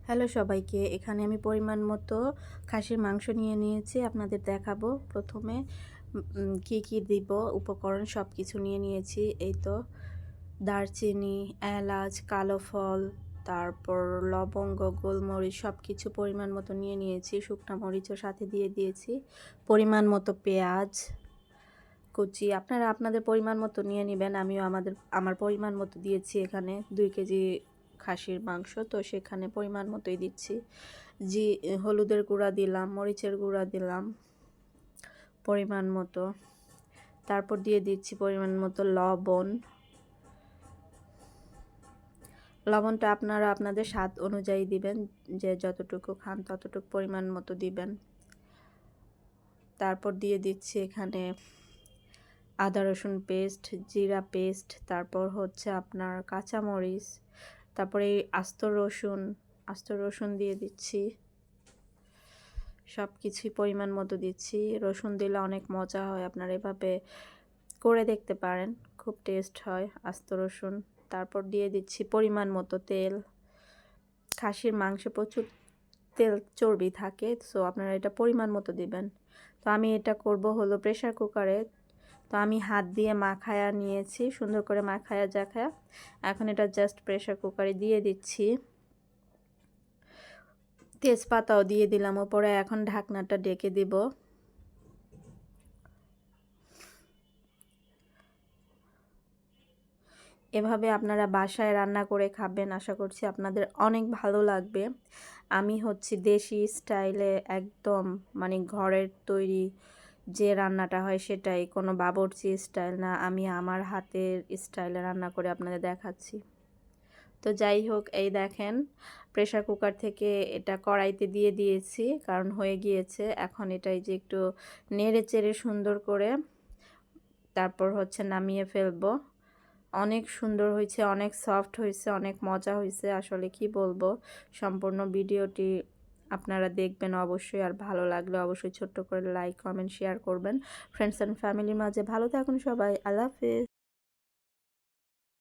Hello সবাইকে, এখানে আমি পরিমাণ মতো খাসির মাংস নিয়ে নিয়েছি, আপনাদের দেখাবো। প্রথমে কি কি দিব, উপকরণ সব কিছু নিয়ে নিয়েছি। এই তো দারচিনি, এলাচ, কালো ফল, তারপর লবঙ্গ, গোলমরিচ সব কিছু পরিমাণ মতো নিয়ে নিয়েছি। শুকনো মরিচও সাথে দিয়ে দিয়েছি। পরিমাণ মতো পেঁয়াজ কুচি, আপনারা আপনাদের পরিমাণ মতো নিয়ে নেবেন। আমিও আমার পরিমাণ মতো দিয়েছি। এখানে 2 কেজি খাসির মাংস, তো সেখানে পরিমাণ মতোই দিচ্ছি। হলুদের গুঁড়া দিলাম, মরিচের গুঁড়া দিলাম পরিমাণ মতো, তারপর দিয়ে দিচ্ছি পরিমাণ মতো লবণ। লবণটা আপনারা আপনাদের স্বাদ অনুযায়ী দিবেন, যে যতটুকু খান ততটুকু পরিমাণ মতো দিবেন। তারপর দিয়ে দিচ্ছি এখানে আদা রসুন পেস্ট, জিরা পেস্ট, তারপর হচ্ছে আপনার কাঁচামরিচ, তারপরে এই আস্ত রসুন দিয়ে দিচ্ছি। সব কিছুই পরিমাণ মতো দিচ্ছি। রসুন দিলে অনেক মজা হয়, আপনারা এভাবে করে দেখতে পারেন, খুব টেস্ট হয় আস্ত রসুন। তারপর দিয়ে দিচ্ছি পরিমাণ মতো তেল। খাসির মাংসে প্রচুর তেল চর্বি থাকে, সো আপনারা এটা পরিমাণ মতো দিবেন। তো আমি এটা করব হলো প্রেসার কুকারে। তো আমি হাত দিয়ে মাখায়া নিয়েছি, সুন্দর করে মাখায়া জাখায়া। এখন এটা জাস্ট প্রেসার কুকারে দিয়ে দিচ্ছি। তেজপাতাও দিয়ে দিলাম উপরে। এখন ঢাকনাটা ঢেকে দিব। এভাবে আপনারা বাসায় রান্না করে খাবেন, আশা করছি আপনাদের অনেক ভালো লাগবে। আমি হচ্ছে দেশি স্টাইলে একদম, মানে ঘরের তৈরি যে রান্নাটা হয় সেটাই, কোনো বাবুর্চি স্টাইল না, আমি আমার হাতের স্টাইলে রান্না করে আপনাদের দেখাচ্ছি। তো যাই হোক, এই দেখেন প্রেসার কুকার থেকে এটা কড়াইতে দিয়ে দিয়েছি, কারণ হয়ে গিয়েছে। এখন এটাই যে একটু নেড়ে চেড়ে সুন্দর করে তারপর হচ্ছে নামিয়ে ফেলবো। অনেক সুন্দর হয়েছে, অনেক সফট হয়েছে, অনেক মজা হয়েছে। আসলে কি বলবো, সম্পূর্ণ ভিডিওটি আপনারা দেখবেন অবশ্যই। আর ভালো লাগলে অবশ্যই ছোট্ট করে লাইক, কমেন্ট, শেয়ার করবেন ফ্রেন্ডস অ্যান্ড ফ্যামিলির মাঝে। ভালো থাকুন সবাই, আল্লাহ হাফেজ।